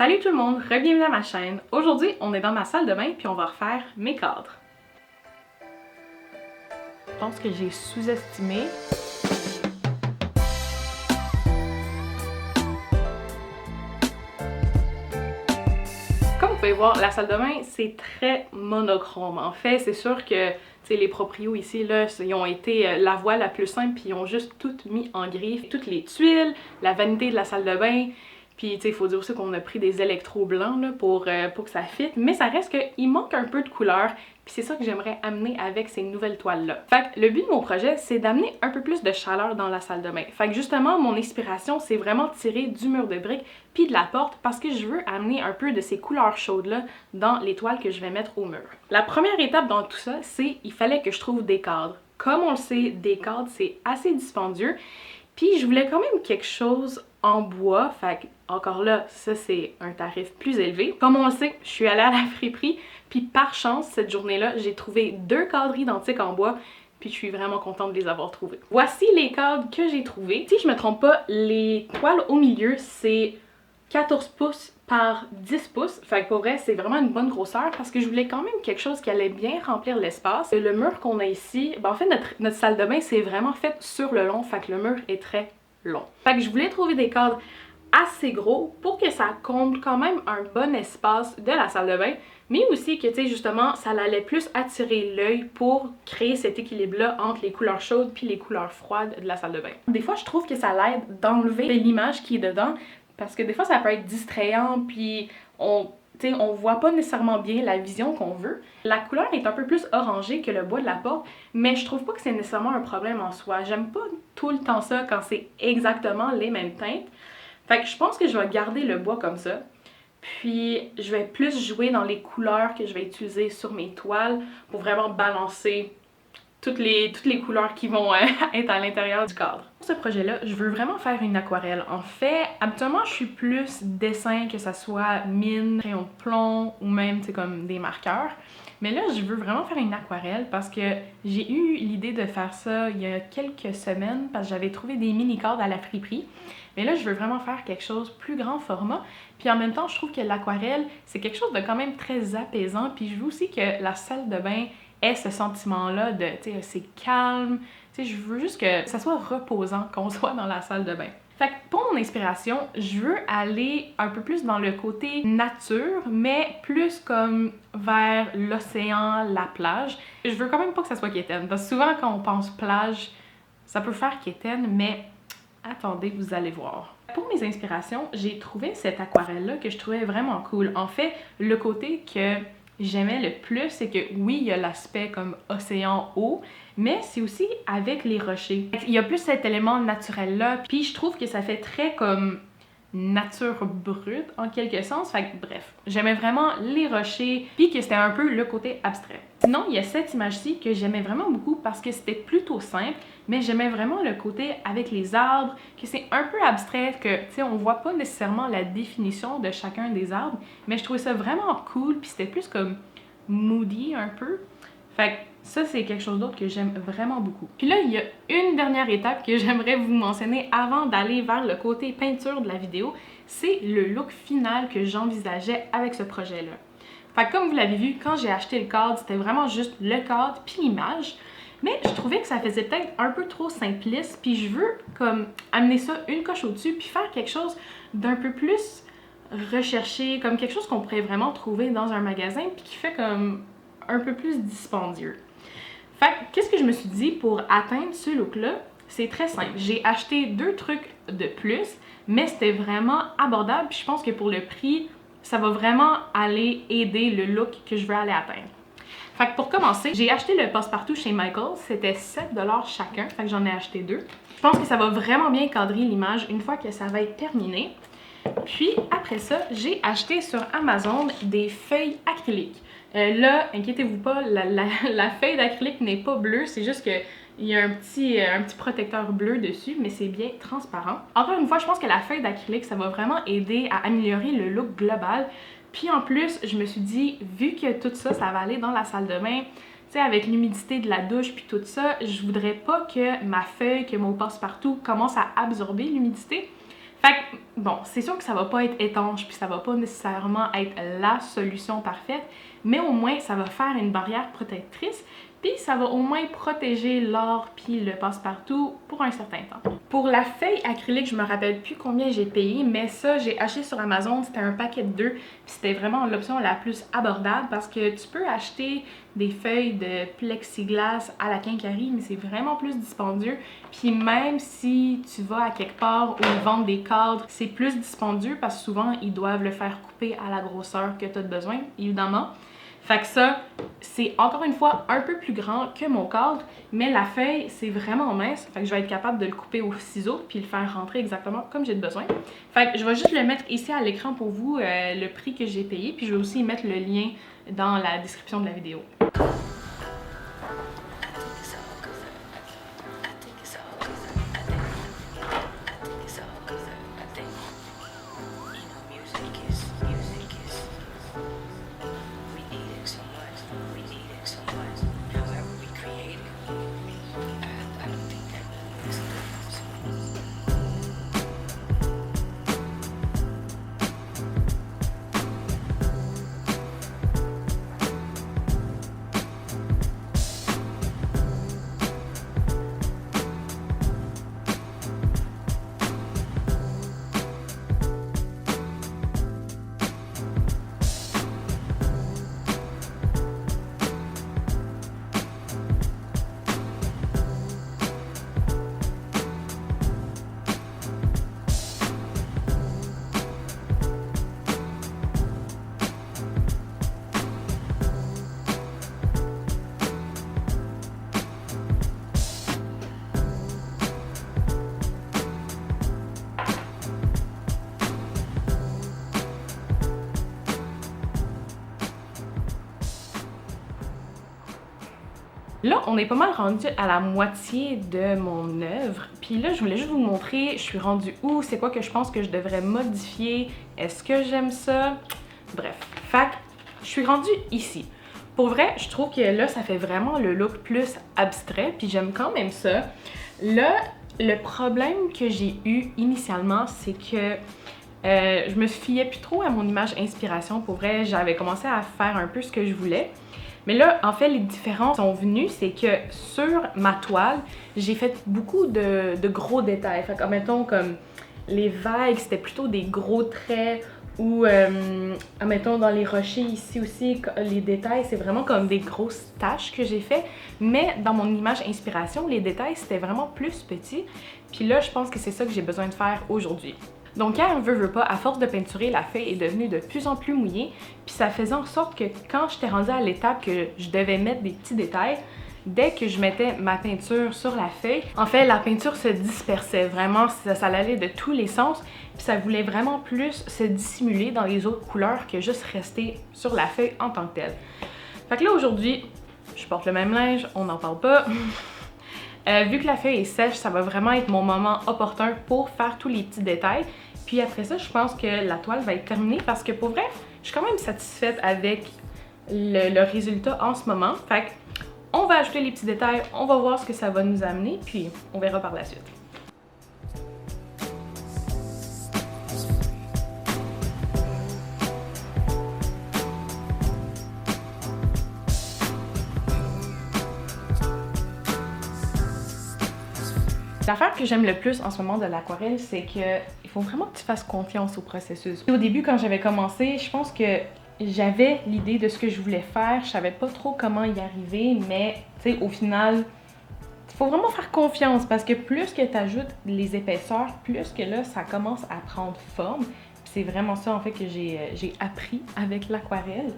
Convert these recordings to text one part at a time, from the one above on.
Salut tout le monde, bienvenue à ma chaîne. Aujourd'hui, on est dans ma salle de bain puis on va refaire mes cadres. Je pense que j'ai sous-estimé. Comme vous pouvez voir, la salle de bain, c'est très monochrome. En fait, c'est sûr que les proprios ici, là, ils ont été la voie la plus simple puis ils ont juste tout mis en gris. Toutes les tuiles, la vanité de la salle de bain. Puis, il faut dire aussi qu'on a pris des électros blancs là, pour que ça fitte, mais ça reste qu'il manque un peu de couleur, puis c'est ça que j'aimerais amener avec ces nouvelles toiles-là. Fait que le but de mon projet, c'est d'amener un peu plus de chaleur dans la salle de bain. Fait que justement, mon inspiration, c'est vraiment tirer du mur de briques puis de la porte parce que je veux amener un peu de ces couleurs chaudes-là dans les toiles que je vais mettre au mur. La première étape dans tout ça, c'est qu'il fallait que je trouve des cadres. Comme on le sait, des cadres, c'est assez dispendieux, puis je voulais quand même quelque chose en bois, fait que, encore là, ça c'est un tarif plus élevé. Comme on le sait, je suis allée à la friperie, puis par chance, cette journée-là, j'ai trouvé 2 cadres identiques en bois, puis je suis vraiment contente de les avoir trouvés. Voici les cadres que j'ai trouvés. Si je me trompe pas, les toiles au milieu, c'est 14 pouces par 10 pouces. Fait que pour vrai, c'est vraiment une bonne grosseur parce que je voulais quand même quelque chose qui allait bien remplir l'espace. Le mur qu'on a ici, en fait, notre salle de bain, c'est vraiment fait sur le long, fait que le mur est très long. Fait que je voulais trouver des cadres assez gros pour que ça comble quand même un bon espace de la salle de bain, mais aussi que, tu sais, justement, ça allait plus attirer l'œil pour créer cet équilibre-là entre les couleurs chaudes puis les couleurs froides de la salle de bain. Des fois, je trouve que ça l'aide d'enlever l'image qui est dedans, parce que des fois, ça peut être distrayant, puis on voit pas nécessairement bien la vision qu'on veut. La couleur est un peu plus orangée que le bois de la porte, mais je trouve pas que c'est nécessairement un problème en soi. J'aime pas tout le temps ça quand c'est exactement les mêmes teintes. Fait que je pense que je vais garder le bois comme ça. Puis je vais plus jouer dans les couleurs que je vais utiliser sur mes toiles pour vraiment balancer toutes les couleurs qui vont être à l'intérieur du cadre. Pour ce projet-là, je veux vraiment faire une aquarelle. En fait, habituellement, je suis plus dessin, que ça soit mine, crayon de plomb ou même, comme des marqueurs. Mais là, je veux vraiment faire une aquarelle parce que j'ai eu l'idée de faire ça il y a quelques semaines parce que j'avais trouvé des mini-cadres à la friperie. Mais là, je veux vraiment faire quelque chose plus grand format. Puis en même temps, je trouve que l'aquarelle, c'est quelque chose de quand même très apaisant. Puis je veux aussi que la salle de bain ait ce sentiment-là de, tu sais, c'est calme. Tu sais, je veux juste que ça soit reposant, qu'on soit dans la salle de bain. Fait que pour mon inspiration, je veux aller un peu plus dans le côté nature, mais plus comme vers l'océan, la plage. Je veux quand même pas que ça soit quétaine, parce que souvent quand on pense plage, ça peut faire quétaine, mais attendez, vous allez voir. Pour mes inspirations, j'ai trouvé cette aquarelle-là que je trouvais vraiment cool. En fait, le côté que j'aimais le plus, c'est que oui, il y a l'aspect comme océan-eau, mais c'est aussi avec les rochers. Il y a plus cet élément naturel-là, puis je trouve que ça fait très comme nature brute en quelque sens. Fait que bref, j'aimais vraiment les rochers, puis que c'était un peu le côté abstrait. Sinon, il y a cette image-ci que j'aimais vraiment beaucoup parce que c'était plutôt simple, mais j'aimais vraiment le côté avec les arbres, que c'est un peu abstrait, que, tu sais, on voit pas nécessairement la définition de chacun des arbres, mais je trouvais ça vraiment cool, puis c'était plus comme moody un peu. Fait que ça, c'est quelque chose d'autre que j'aime vraiment beaucoup. Puis là, il y a une dernière étape que j'aimerais vous mentionner avant d'aller vers le côté peinture de la vidéo, c'est le look final que j'envisageais avec ce projet-là. Fait que comme vous l'avez vu, quand j'ai acheté le cadre, c'était vraiment juste le cadre puis l'image. Mais je trouvais que ça faisait peut-être un peu trop simpliste, puis je veux comme amener ça une coche au-dessus, puis faire quelque chose d'un peu plus recherché, comme quelque chose qu'on pourrait vraiment trouver dans un magasin, puis qui fait comme un peu plus dispendieux. Fait que qu'est-ce que je me suis dit pour atteindre ce look-là? C'est très simple. J'ai acheté 2 trucs de plus, mais c'était vraiment abordable, puis je pense que pour le prix, ça va vraiment aller aider le look que je veux aller atteindre. Fait que pour commencer, j'ai acheté le passe-partout chez Michaels, c'était 7$ chacun, fait que j'en ai acheté 2. Je pense que ça va vraiment bien cadrer l'image une fois que ça va être terminé. Puis après ça, j'ai acheté sur Amazon des feuilles acryliques. Là, inquiétez-vous pas, la feuille d'acrylique n'est pas bleue, c'est juste que il y a un petit protecteur bleu dessus, mais c'est bien transparent. Encore une fois, je pense que la feuille d'acrylique, ça va vraiment aider à améliorer le look global. Puis en plus, je me suis dit, vu que tout ça, ça va aller dans la salle de bain, tu sais, avec l'humidité de la douche puis tout ça, je voudrais pas que ma feuille, que mon passe-partout commence à absorber l'humidité. Fait que, bon, c'est sûr que ça va pas être étanche, puis ça va pas nécessairement être la solution parfaite, mais au moins, ça va faire une barrière protectrice, puis ça va au moins protéger l'or puis le passe-partout pour un certain temps. Pour la feuille acrylique, je me rappelle plus combien j'ai payé, mais ça, j'ai acheté sur Amazon, c'était un paquet de 2, puis c'était vraiment l'option la plus abordable parce que tu peux acheter des feuilles de plexiglas à la quincaillerie, mais c'est vraiment plus dispendieux. Puis même si tu vas à quelque part où ils vendent des cadres, c'est plus dispendieux parce que souvent, ils doivent le faire couper à la grosseur que tu as besoin, évidemment. Fait que ça, c'est encore une fois un peu plus grand que mon cadre, mais la feuille, c'est vraiment mince. Fait que je vais être capable de le couper au ciseau puis le faire rentrer exactement comme j'ai besoin. Fait que je vais juste le mettre ici à l'écran pour vous, le prix que j'ai payé, puis je vais aussi mettre le lien dans la description de la vidéo. Là, on est pas mal rendu à la moitié de mon œuvre. Puis là, je voulais juste vous montrer, je suis rendue où, c'est quoi que je pense que je devrais modifier, est-ce que j'aime ça? Bref, fait que je suis rendue ici. Pour vrai, je trouve que là, ça fait vraiment le look plus abstrait, puis j'aime quand même ça. Là, le problème que j'ai eu initialement, c'est que je me fiais plus trop à mon image inspiration. Pour vrai, j'avais commencé à faire un peu ce que je voulais. Mais là, en fait, les différences sont venues, c'est que sur ma toile, j'ai fait beaucoup de gros détails. Fait que, admettons, comme les vagues, c'était plutôt des gros traits, ou, admettons, dans les rochers ici aussi, les détails, c'est vraiment comme des grosses taches que j'ai fait. Mais dans mon image inspiration, les détails, c'était vraiment plus petit. Puis là, je pense que c'est ça que j'ai besoin de faire aujourd'hui. Donc quand on veut pas, à force de peinturer, la feuille est devenue de plus en plus mouillée, puis ça faisait en sorte que quand j'étais rendue à l'étape que je devais mettre des petits détails, dès que je mettais ma peinture sur la feuille, en fait la peinture se dispersait, vraiment ça allait de tous les sens, puis ça voulait vraiment plus se dissimuler dans les autres couleurs que juste rester sur la feuille en tant que telle. Fait que là aujourd'hui, je porte le même linge, on n'en parle pas. Vu que la feuille est sèche, ça va vraiment être mon moment opportun pour faire tous les petits détails. Puis après ça, je pense que la toile va être terminée parce que pour vrai, je suis quand même satisfaite avec le résultat en ce moment. Fait qu'on va ajouter les petits détails, on va voir ce que ça va nous amener, puis on verra par la suite. L'affaire que j'aime le plus en ce moment de l'aquarelle, c'est qu'il faut vraiment que tu fasses confiance au processus. Au début, quand j'avais commencé, je pense que j'avais l'idée de ce que je voulais faire. Je savais pas trop comment y arriver, mais tu sais, au final, il faut vraiment faire confiance parce que plus que tu ajoutes les épaisseurs, plus que là, ça commence à prendre forme. C'est vraiment ça, en fait, que j'ai appris avec l'aquarelle.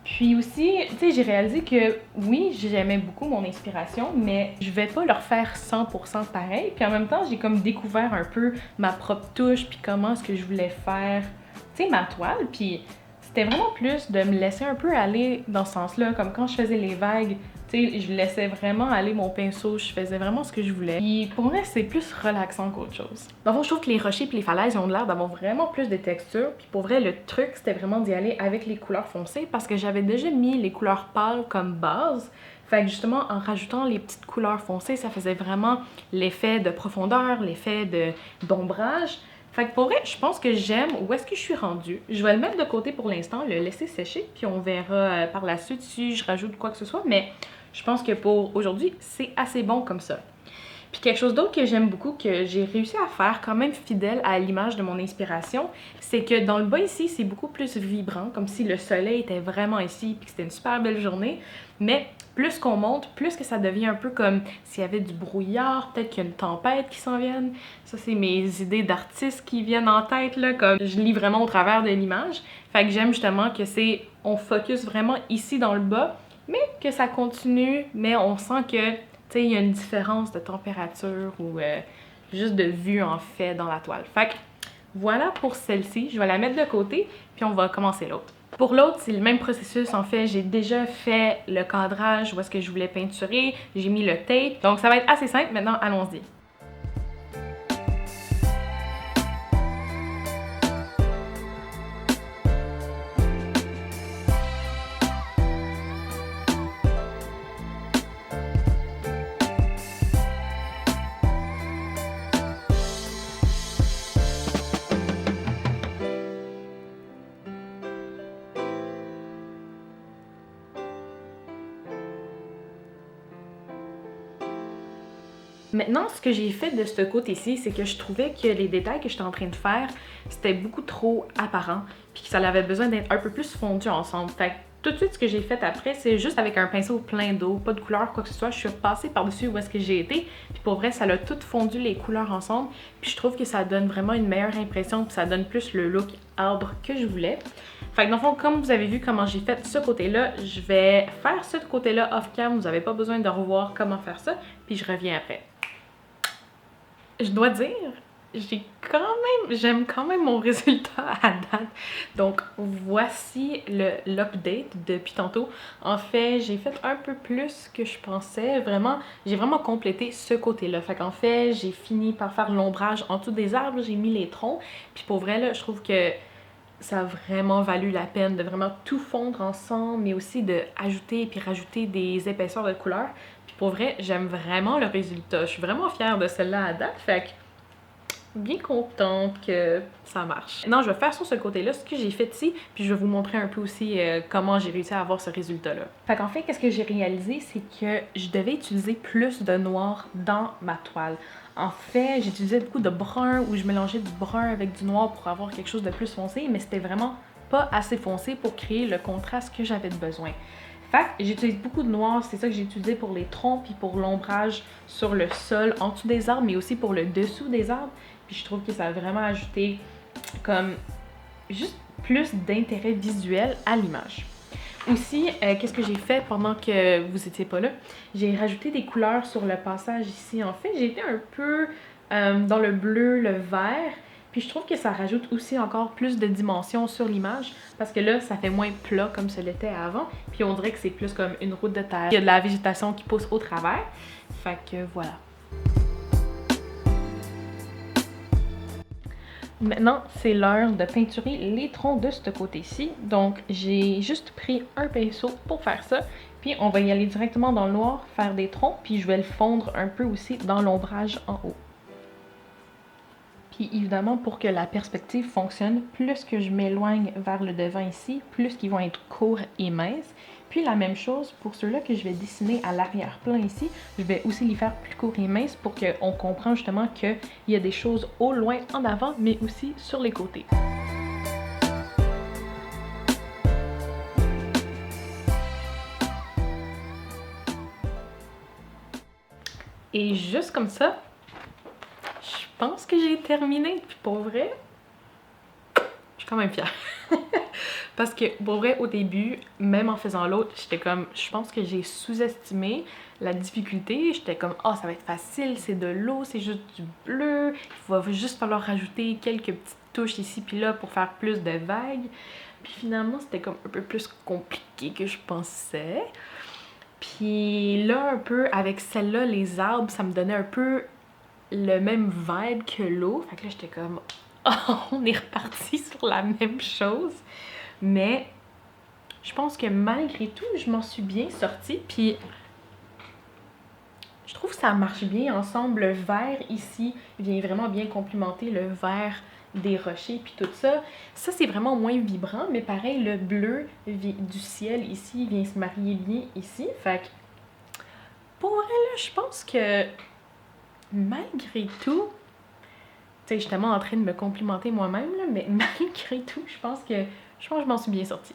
Puis aussi, tu sais, j'ai réalisé que oui, j'aimais beaucoup mon inspiration, mais je vais pas leur faire 100% pareil. Puis en même temps, j'ai comme découvert un peu ma propre touche, puis comment est-ce que je voulais faire, tu sais, ma toile. Puis c'était vraiment plus de me laisser un peu aller dans ce sens-là, comme quand je faisais les vagues, tu sais, je laissais vraiment aller mon pinceau, je faisais vraiment ce que je voulais. Puis pour moi, c'est plus relaxant qu'autre chose. Dans le fond, je trouve que les rochers et les falaises ont l'air d'avoir vraiment plus de texture. Puis pour vrai, le truc, c'était vraiment d'y aller avec les couleurs foncées parce que j'avais déjà mis les couleurs pâles comme base. Fait que justement, en rajoutant les petites couleurs foncées, ça faisait vraiment l'effet de profondeur, l'effet d'ombrage. Fait que pour vrai, je pense que j'aime où est-ce que je suis rendue. Je vais le mettre de côté pour l'instant, le laisser sécher, puis on verra par la suite si je rajoute quoi que ce soit, mais je pense que pour aujourd'hui, c'est assez bon comme ça. Puis quelque chose d'autre que j'aime beaucoup, que j'ai réussi à faire quand même fidèle à l'image de mon inspiration, c'est que dans le bas ici, c'est beaucoup plus vibrant, comme si le soleil était vraiment ici, puis que c'était une super belle journée. Mais plus qu'on monte, plus que ça devient un peu comme s'il y avait du brouillard, peut-être qu'il y a une tempête qui s'en vienne. Ça, c'est mes idées d'artistes qui viennent en tête, là, comme je lis vraiment au travers de l'image. Fait que j'aime justement que on focus vraiment ici dans le bas, mais que ça continue, mais on sent que tu sais, il y a une différence de température ou juste de vue en fait dans la toile. Fait que voilà pour celle-ci. Je vais la mettre de côté, puis on va commencer l'autre. Pour l'autre, c'est le même processus. En fait, j'ai déjà fait le cadrage où est-ce que je voulais peinturer. J'ai mis le tape. Donc, ça va être assez simple. Maintenant, allons-y. Maintenant, ce que j'ai fait de ce côté-ci, c'est que je trouvais que les détails que j'étais en train de faire, c'était beaucoup trop apparent, puis que ça avait besoin d'être un peu plus fondu ensemble. Fait que tout de suite, ce que j'ai fait après, c'est juste avec un pinceau plein d'eau, pas de couleur, quoi que ce soit, je suis repassée par-dessus où est-ce que j'ai été, puis pour vrai, ça a tout fondu les couleurs ensemble, puis je trouve que ça donne vraiment une meilleure impression, puis ça donne plus le look arbre que je voulais. Fait que dans le fond, comme vous avez vu comment j'ai fait ce côté-là, je vais faire ce côté-là off-cam, vous n'avez pas besoin de revoir comment faire ça, puis je reviens après. Je dois dire, j'aime quand même mon résultat à date. Donc voici l'update depuis tantôt. En fait, j'ai fait un peu plus que je pensais. Vraiment, j'ai vraiment complété ce côté-là. Fait qu'en fait, j'ai fini par faire l'ombrage en dessous des arbres. J'ai mis les troncs. Puis pour vrai, là, je trouve que ça a vraiment valu la peine de vraiment tout fondre ensemble, mais aussi de ajouter puis rajouter des épaisseurs de couleurs. Puis pour vrai, j'aime vraiment le résultat. Je suis vraiment fière de celle-là à date, fait que bien contente que ça marche. Non, je vais faire sur ce côté-là ce que j'ai fait ici, puis je vais vous montrer un peu aussi comment j'ai réussi à avoir ce résultat-là. Fait qu'en fait, qu'est-ce que j'ai réalisé, c'est que je devais utiliser plus de noir dans ma toile. En fait, j'utilisais beaucoup de brun, où je mélangeais du brun avec du noir pour avoir quelque chose de plus foncé, mais c'était vraiment pas assez foncé pour créer le contraste que j'avais besoin. Fait que j'utilise beaucoup de noir, c'est ça que j'ai utilisé pour les troncs puis pour l'ombrage sur le sol en dessous des arbres, mais aussi pour le dessous des arbres. Puis je trouve que ça a vraiment ajouté comme juste plus d'intérêt visuel à l'image. Aussi, qu'est-ce que j'ai fait pendant que vous étiez pas là? J'ai rajouté des couleurs sur le passage ici. En fait, j'ai été un peu dans le bleu, le vert. Puis je trouve que ça rajoute aussi encore plus de dimension sur l'image parce que là, ça fait moins plat comme ce l'était avant. Puis on dirait que c'est plus comme une route de terre. Il y a de la végétation qui pousse au travers. Fait que voilà. Maintenant, c'est l'heure de peinturer les troncs de ce côté-ci. Donc, j'ai juste pris un pinceau pour faire ça. Puis, on va y aller directement dans le noir, faire des troncs. Puis, je vais le fondre un peu aussi dans l'ombrage en haut. Puis, évidemment, pour que la perspective fonctionne, plus que je m'éloigne vers le devant ici, plus qu'ils vont être courts et minces. Puis la même chose pour ceux-là que je vais dessiner à l'arrière-plan ici, je vais aussi les faire plus courts et minces pour qu'on comprenne justement qu'il y a des choses au loin en avant, mais aussi sur les côtés. Et juste comme ça, je pense que j'ai terminé. Puis pour vrai, je suis quand même fière. Parce que pour vrai, au début, même en faisant l'autre, j'étais comme, je pense que j'ai sous-estimé la difficulté. J'étais comme, oh, ça va être facile, c'est de l'eau, c'est juste du bleu. Il va juste falloir rajouter quelques petites touches ici puis là pour faire plus de vagues. Puis finalement, c'était comme un peu plus compliqué que je pensais. Puis là, un peu, avec celle-là, les arbres, ça me donnait un peu le même vibe que l'eau. Fait que là, j'étais comme, oh, on est reparti sur la même chose. Mais je pense que malgré tout, je m'en suis bien sortie. Puis je trouve que ça marche bien ensemble. Le vert ici vient vraiment bien complimenter le vert des rochers puis tout ça. Ça, c'est vraiment moins vibrant, mais pareil, le bleu du ciel ici vient se marier bien ici. Fait que, pour vrai, là, je pense que malgré tout, tu sais, justement en train de me complimenter moi-même, là, mais malgré tout, je pense que je m'en suis bien sortie.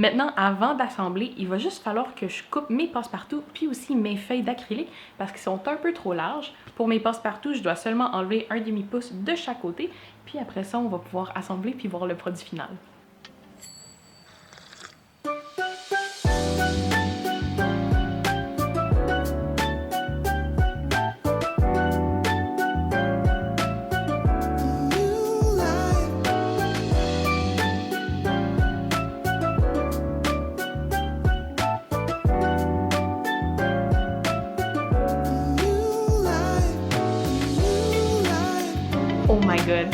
Maintenant, avant d'assembler, il va juste falloir que je coupe mes passe-partout puis aussi mes feuilles d'acrylique parce qu'ils sont un peu trop larges. Pour mes passe-partout, je dois seulement enlever un demi-pouce de chaque côté. Puis après ça, on va pouvoir assembler puis voir le produit final. Oh my god.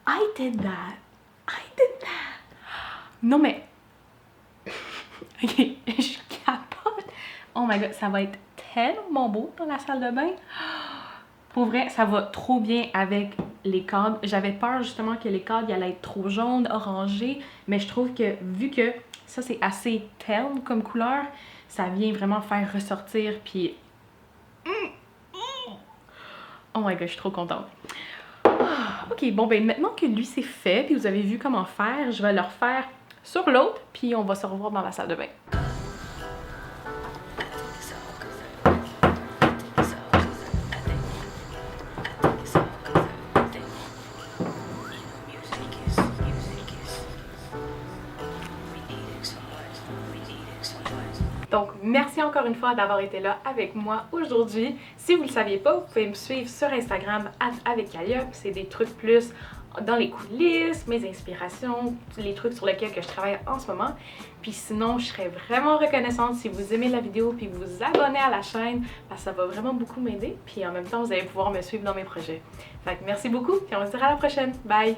I did that. I did that. Non mais... Ok, je capote. Oh my god, ça va être tellement beau dans la salle de bain. Pour vrai, ça va trop bien avec les cadres. J'avais peur justement que les cadres allaient être trop jaunes, orangés, mais je trouve que vu que ça c'est assez terne comme couleur, ça vient vraiment faire ressortir puis... Oh my god, je suis trop contente. Ok, bon ben maintenant que lui c'est fait, puis vous avez vu comment faire, je vais le refaire sur l'autre, puis on va se revoir dans la salle de bain. Donc, merci encore une fois d'avoir été là avec moi aujourd'hui. Si vous ne le saviez pas, vous pouvez me suivre sur Instagram @avecCalliope. C'est des trucs plus dans les coulisses, mes inspirations, les trucs sur lesquels que je travaille en ce moment. Puis sinon, je serais vraiment reconnaissante si vous aimez la vidéo puis vous vous abonnez à la chaîne parce que ça va vraiment beaucoup m'aider. Puis en même temps, vous allez pouvoir me suivre dans mes projets. Fait que merci beaucoup et on se dit à la prochaine. Bye!